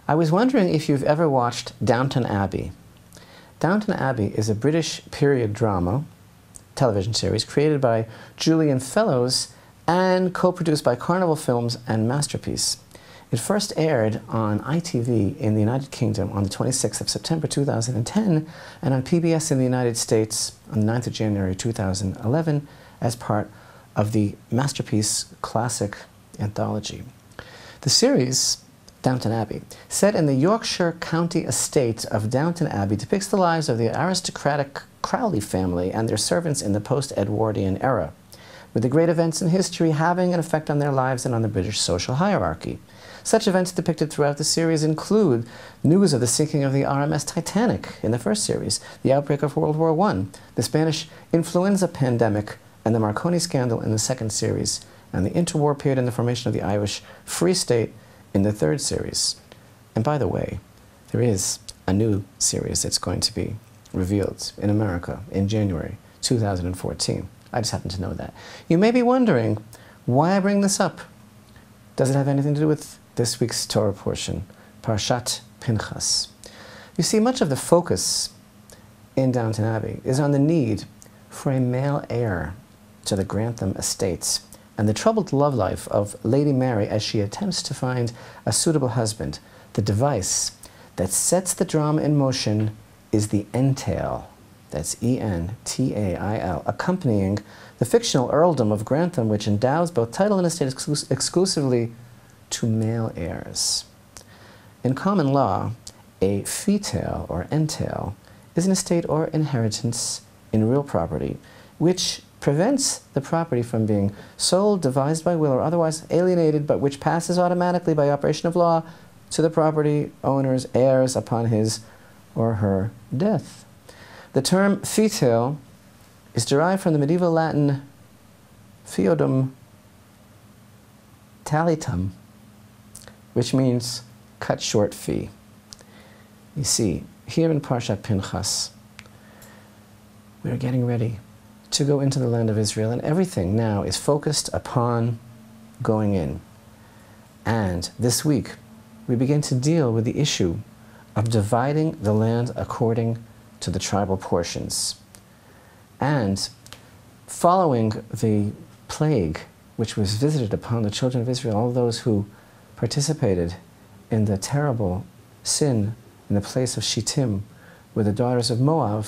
I was wondering if you've ever watched Downton Abbey. Downton Abbey is a British period drama television series created by Julian Fellowes and co-produced by Carnival Films and Masterpiece. It first aired on ITV in the United Kingdom on the 26th of September 2010 and on PBS in the United States on the 9th of January 2011 as part of the Masterpiece Classic Anthology. The series, Downton Abbey, set in the Yorkshire County estate of Downton Abbey, depicts the lives of the aristocratic Crowley family and their servants in the post-Edwardian era, with the great events in history having an effect on their lives and on the British social hierarchy. Such events depicted throughout the series include news of the sinking of the RMS Titanic in the first series, the outbreak of World War I, the Spanish influenza pandemic, and the Marconi scandal in the second series, and the interwar period and the formation of the Irish Free State in the third series. And by the way, there is a new series that's going to be revealed in America in January 2014. I just happen to know that. You may be wondering why I bring this up. Does it have anything to do with this week's Torah portion, Parashat Pinchas? You see, much of the focus in Downton Abbey is on the need for a male heir to the Grantham estates and the troubled love life of Lady Mary as she attempts to find a suitable husband. The device that sets the drama in motion is the entail. That's E-N-T-A-I-L, accompanying the fictional earldom of Grantham, which endows both title and estate exclusively to male heirs. In common law, a fetail or entail is an estate or inheritance in real property, which prevents the property from being sold, devised by will, or otherwise alienated, but which passes automatically by operation of law to the property owner's heirs upon his or her death. The term fetail is derived from the medieval Latin feodum talitum, which means cut short fee. You see, here in Parashat Pinchas, we are getting ready to go into the land of Israel, and everything now is focused upon going in. And this week, we begin to deal with the issue of dividing the land according to the tribal portions. And following the plague which was visited upon the children of Israel, all those who participated in the terrible sin in the place of Shittim with the daughters of Moab,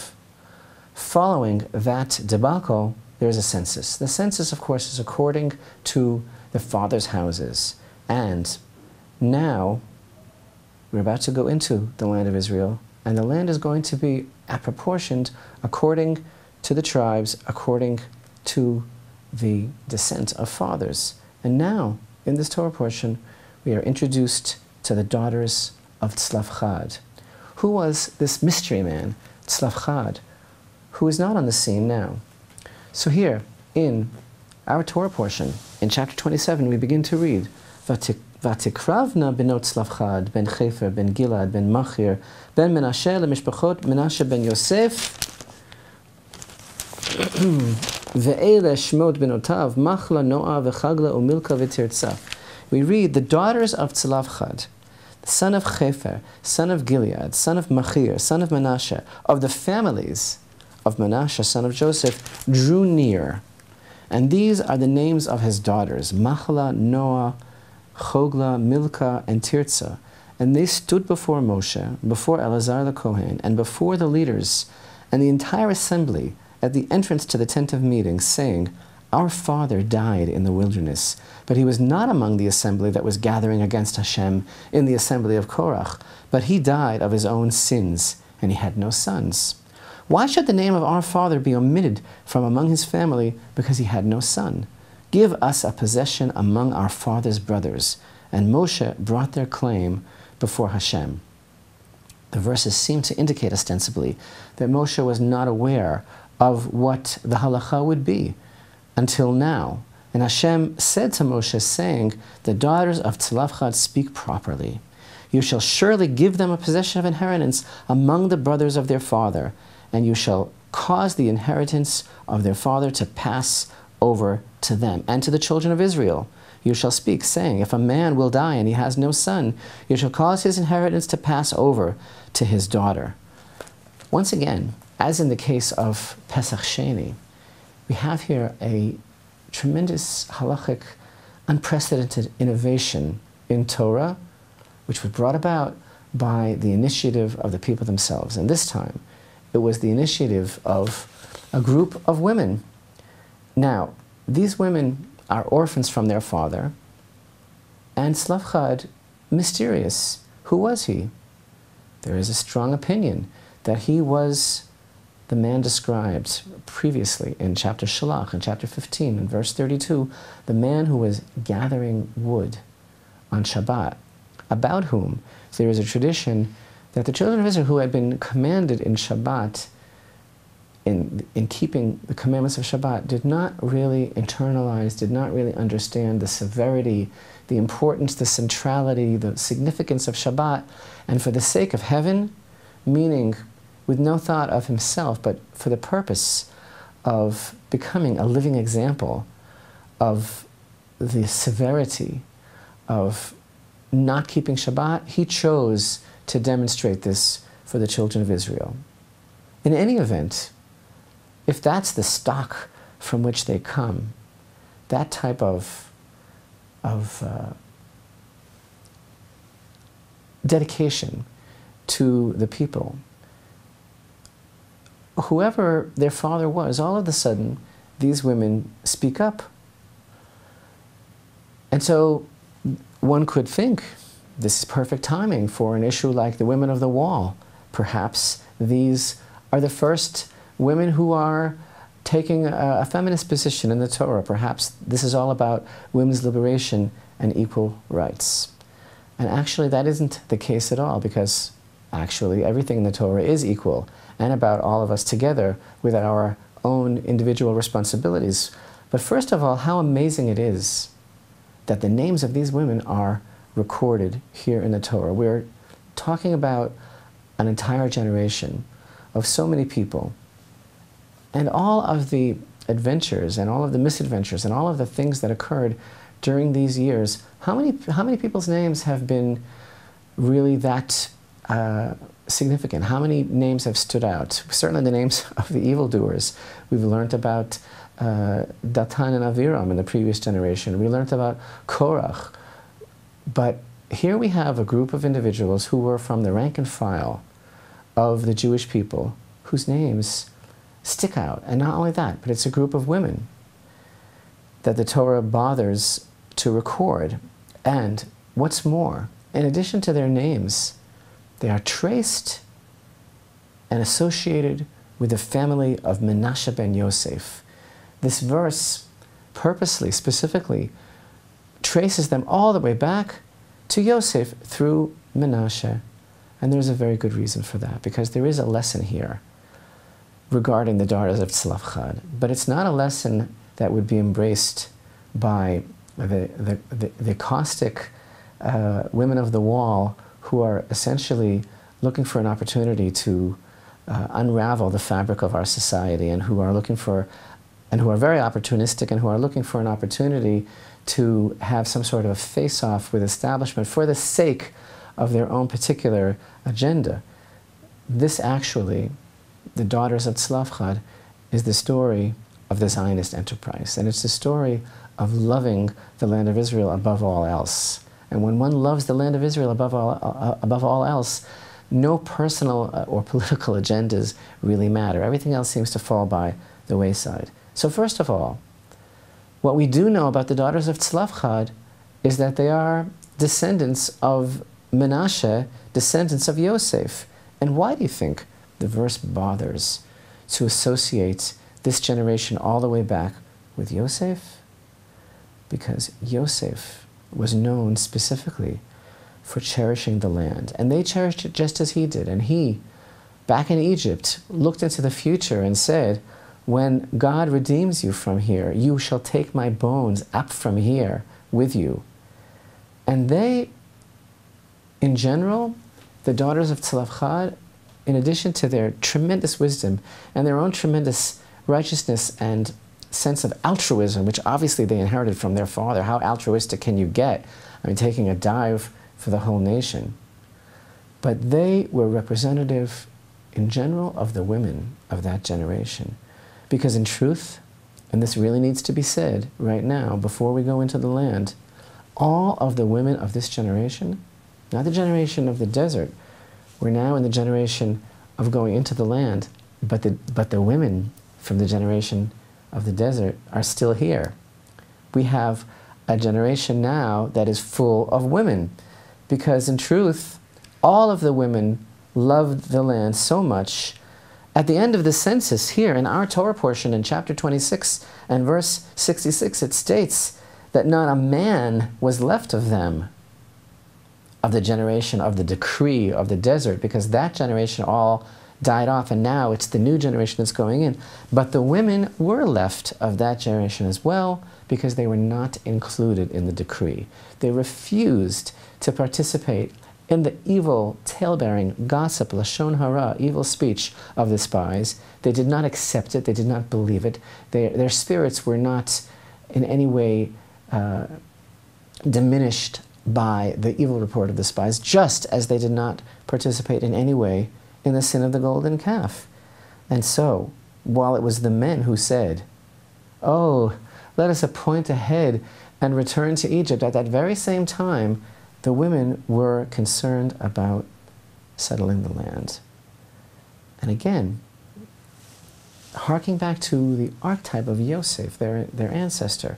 following that debacle, there is a census. The census, of course, is according to the fathers' houses. And now we're about to go into the land of Israel, and the land is going to be apportioned according to the tribes, according to the descent of fathers. And now, in this Torah portion, we are introduced to the daughters of Tzelaphchad. Who was this mystery man, Tzelaphchad, who is not on the scene now? So here, in our Torah portion, in chapter 27, we begin to read, Vatikravna benot Tzelaphchad, ben Chefer, ben Gilad, ben Machir, ben Menashe, lemishpachot Menashe ben Yosef, ve'ele shmot benotav, Machlah, Noah, ve'Hogla, Milcah, and Tirzah. We read, the daughters of Tzelaphchad, son of Chefer, son of Gilead, son of Machir, son of Menashe, of the families of Menashe, son of Joseph, drew near. And these are the names of his daughters, Machlah, Noah, Hogla, Milcah, and Tirzah. And they stood before Moshe, before Elazar the Kohen, and before the leaders, and the entire assembly at the entrance to the tent of meeting, saying, our father died in the wilderness, but he was not among the assembly that was gathering against Hashem in the assembly of Korach, but he died of his own sins, and he had no sons. Why should the name of our father be omitted from among his family because he had no son? Give us a possession among our father's brothers. And Moshe brought their claim before Hashem. The verses seem to indicate ostensibly that Moshe was not aware of what the halacha would be until now. And Hashem said to Moshe, saying, the daughters of Tzelaphchad speak properly. You shall surely give them a possession of inheritance among the brothers of their father, and you shall cause the inheritance of their father to pass over to them and to the children of Israel. you shall speak, saying, if a man will die and he has no son, you shall cause his inheritance to pass over to his daughter. Once again, as in the case of Pesach Sheni, we have here a tremendous halachic, unprecedented innovation in Torah, which was brought about by the initiative of the people themselves. And this time, it was the initiative of a group of women. Now, these women are orphans from their father, and Tzelaphchad, mysterious. Who was he? There is a strong opinion that he was the man described previously in chapter Shalach, in chapter 15, in verse 32, the man who was gathering wood on Shabbat, about whom there is a tradition that the children of Israel who had been commanded in Shabbat, in keeping the commandments of Shabbat, did not really internalize, did not really understand the severity, the importance, the centrality, the significance of Shabbat, and for the sake of heaven, meaning with no thought of himself, but for the purpose of becoming a living example of the severity of not keeping Shabbat, he chose to demonstrate this for the children of Israel. In any event, if that's the stock from which they come, that type of dedication to the people, whoever their father was, all of a sudden, these women speak up. And so one could think this is perfect timing for an issue like the women of the wall. Perhaps these are the first women who are taking a feminist position in the Torah. Perhaps this is all about women's liberation and equal rights. And actually that isn't the case at all, because actually everything in the Torah is equal and about all of us together with our own individual responsibilities. But first of all, how amazing it is that the names of these women are recorded here in the Torah. We're talking about an entire generation of so many people, and all of the adventures and all of the misadventures and all of the things that occurred during these years. How many people's names have been really that significant? How many names have stood out? Certainly the names of the evildoers. We've learned about Datan and Aviram in the previous generation. We learned about Korach. But here we have a group of individuals who were from the rank and file of the Jewish people, whose names stick out. And not only that, but it's a group of women that the Torah bothers to record. And what's more, in addition to their names, they are traced and associated with the family of Menashe ben Yosef. This verse purposely, specifically, traces them all the way back to Yosef through Menashe. And there's a very good reason for that, because there is a lesson here regarding the daughters of Tzelaphchad. But it's not a lesson that would be embraced by the caustic women of the wall who are essentially looking for an opportunity to unravel the fabric of our society, and who are looking for, and who are very opportunistic, and who are looking for an opportunity to have some sort of a face-off with establishment for the sake of their own particular agenda. This actually, the daughters of Tzelaphchad, is the story of the Zionist enterprise, and it's the story of loving the land of Israel above all else. And when one loves the land of Israel above all else, no personal or political agendas really matter. Everything else seems to fall by the wayside. So first of all, what we do know about the daughters of Tzelaphchad is that they are descendants of Menashe, descendants of Yosef. And why do you think the verse bothers to associate this generation all the way back with Yosef? Because Yosef was known specifically for cherishing the land. And they cherished it just as he did. And he, back in Egypt, looked into the future and said, when God redeems you from here, you shall take my bones up from here with you. And they, in general, the daughters of Tzelaphchad, in addition to their tremendous wisdom and their own tremendous righteousness and sense of altruism, which obviously they inherited from their father. How altruistic can you get? I mean, taking a dive for the whole nation. But they were representative, in general, of the women of that generation. Because in truth, and this really needs to be said right now, before we go into the land, all of the women of this generation, not the generation of the desert, we're now in the generation of going into the land, but the women from the generation of the desert are still here. We have a generation now that is full of women, because in truth, all of the women loved the land so much. At the end of the census here in our Torah portion in chapter 26 and verse 66, it states that not a man was left of them, of the generation of the decree of the desert, because that generation all died off, and now it's the new generation that's going in. But the women were left of that generation as well, because they were not included in the decree. They refused to participate in the evil, tale-bearing, gossip, lashon hara, evil speech of the spies. They did not accept it, they did not believe it. Their spirits were not in any way diminished by the evil report of the spies, just as they did not participate in any way in the sin of the golden calf. And so, while it was the men who said, "Oh, let us appoint a head and return to Egypt," at that very same time, the women were concerned about settling the land. And again, harking back to the archetype of Yosef, their ancestor,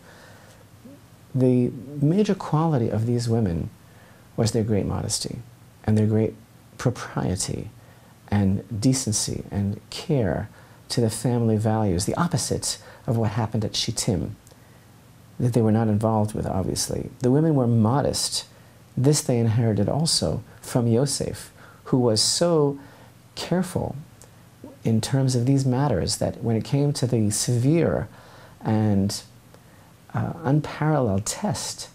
the major quality of these women was their great modesty and their great propriety and decency and care to the family values, the opposite of what happened at Shittim, that they were not involved with, obviously. The women were modest. This they inherited also from Yosef, who was so careful in terms of these matters that when it came to the severe and unparalleled test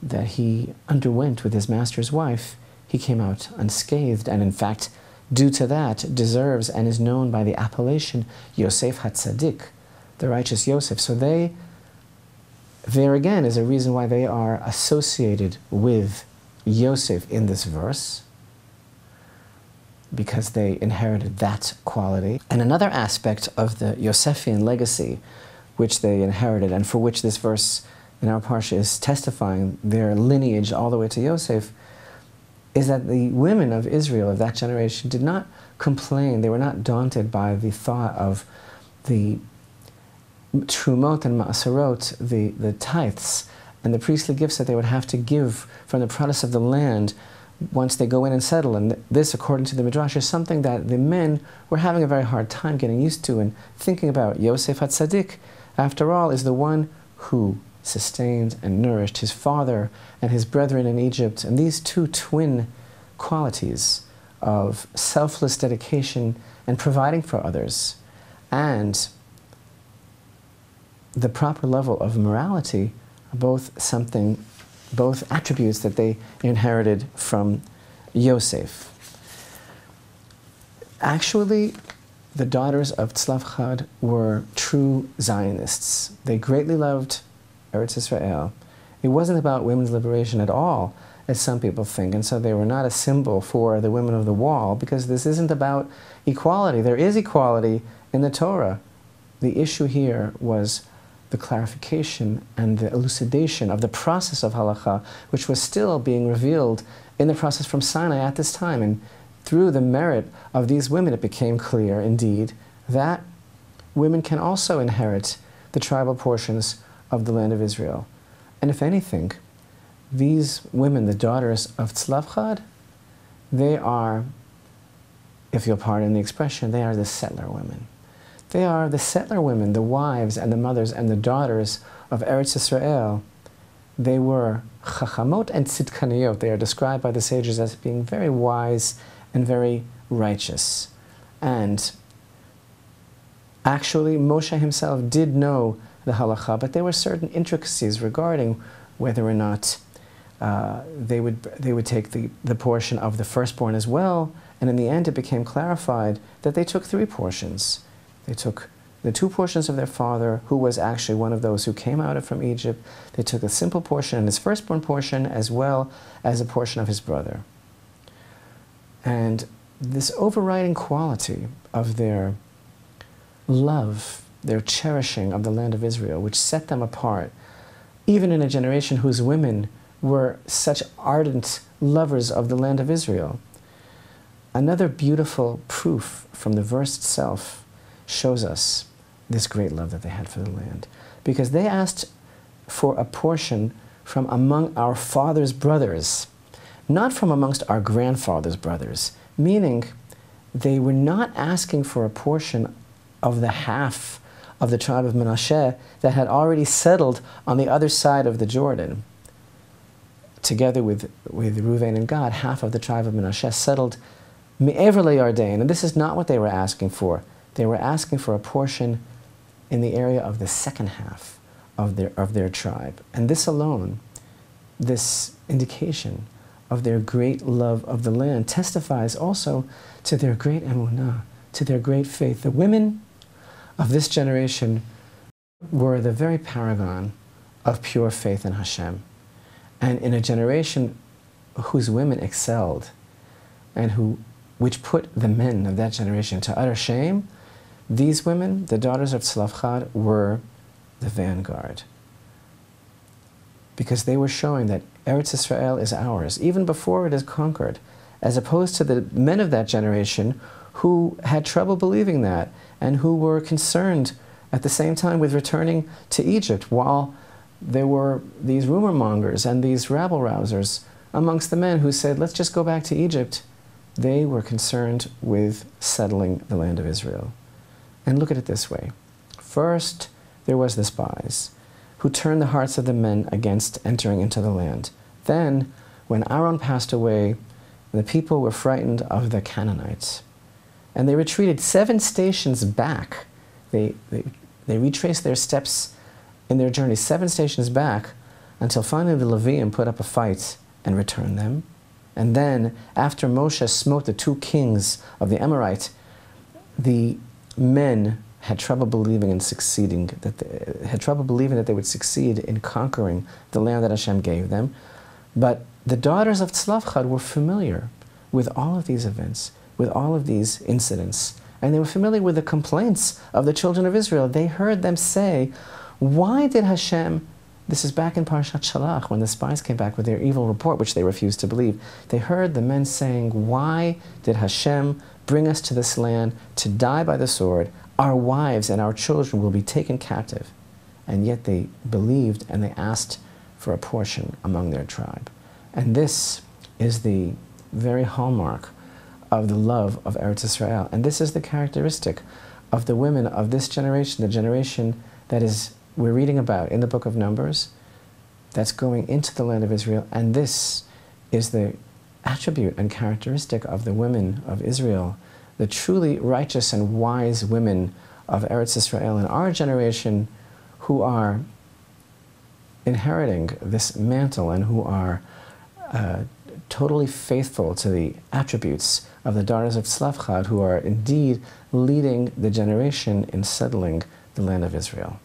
that he underwent with his master's wife, he came out unscathed, and in fact, due to that, deserves and is known by the appellation Yosef HaTzadik, the righteous Yosef. So there again is a reason why they are associated with Yosef in this verse, because they inherited that quality. And another aspect of the Yosefian legacy which they inherited, and for which this verse in our Parsha is testifying their lineage all the way to Yosef, is that the women of Israel of that generation did not complain. They were not daunted by the thought of the trumot and ma'asarot, the tithes, and the priestly gifts that they would have to give from the produce of the land once they go in and settle. And this, according to the Midrash, is something that the men were having a very hard time getting used to and thinking about. Yosef HaTzadik, after all, is the one who sustained and nourished his father and his brethren in Egypt. And these two twin qualities of selfless dedication and providing for others, and the proper level of morality, are both attributes that they inherited from Yosef. Actually, the daughters of Tzelaphchad were true Zionists. They greatly loved Eretz Israel. It wasn't about women's liberation at all, as some people think, and so they were not a symbol for the women of the wall, because this isn't about equality. There is equality in the Torah. The issue here was the clarification and the elucidation of the process of halakha, which was still being revealed in the process from Sinai at this time. And through the merit of these women, it became clear, indeed, that women can also inherit the tribal portions of the land of Israel. And if anything, these women, the daughters of Tzelaphchad, they are, if you'll pardon the expression, they are the settler women. They are the settler women, the wives and the mothers and the daughters of Eretz Israel. They were chachamot and tzidkaniyot. They are described by the sages as being very wise and very righteous. And actually, Moshe himself did know the halakha, but there were certain intricacies regarding whether or not they would take the portion of the firstborn as well. And in the end, it became clarified that they took three portions. They took the two portions of their father, who was actually one of those who came out from Egypt. They took a simple portion and his firstborn portion, as well as a portion of his brother. And this overriding quality of their love, their cherishing of the land of Israel, which set them apart, even in a generation whose women were such ardent lovers of the land of Israel. Another beautiful proof from the verse itself shows us this great love that they had for the land. Because they asked for a portion from among our father's brothers, not from amongst our grandfather's brothers, meaning they were not asking for a portion of the half of the tribe of Manasseh that had already settled on the other side of the Jordan. Together with Reuven and Gad, half of the tribe of Manasseh settled Me'ever leYarden, and this is not what they were asking for. They were asking for a portion in the area of the second half of their tribe. And this alone, this indication of their great love of the land, testifies also to their great emunah, to their great faith. The women of this generation were the very paragon of pure faith in Hashem. And in a generation whose women excelled, and which put the men of that generation to utter shame, these women, the daughters of Tzelaphchad, were the vanguard. Because they were showing that Eretz Israel is ours, even before it is conquered, as opposed to the men of that generation who had trouble believing that, and who were concerned at the same time with returning to Egypt, while there were these rumor mongers and these rabble-rousers amongst the men who said, let's just go back to Egypt. They were concerned with settling the land of Israel. And look at it this way. First, there was the spies, who turned the hearts of the men against entering into the land. Then, when Aaron passed away, the people were frightened of the Canaanites. And they retreated 7 stations back. They retraced their steps in their journey 7 stations back, until finally the Levium put up a fight and returned them. And then, after Moshe smote the 2 kings of the Amorite, the men had trouble believing in succeeding, that they would succeed in conquering the land that Hashem gave them. But the daughters of Tzelaphchad were familiar with all of these events, with all of these incidents, and they were familiar with the complaints of the children of Israel. They heard them say, why did Hashem, this is back in Parashat Shalach, when the spies came back with their evil report, which they refused to believe. They heard the men saying, why did Hashem bring us to this land to die by the sword? Our wives and our children will be taken captive. And yet they believed and they asked for a portion among their tribe. And this is the very hallmark of the love of Eretz Israel. And this is the characteristic of the women of this generation, the generation that we're reading about in the book of Numbers, that's going into the land of Israel. And this is the attribute and characteristic of the women of Israel, the truly righteous and wise women of Eretz Israel in our generation, who are inheriting this mantle and who are totally faithful to the attributes of the daughters of Tzelaphchad, who are indeed leading the generation in settling the land of Israel.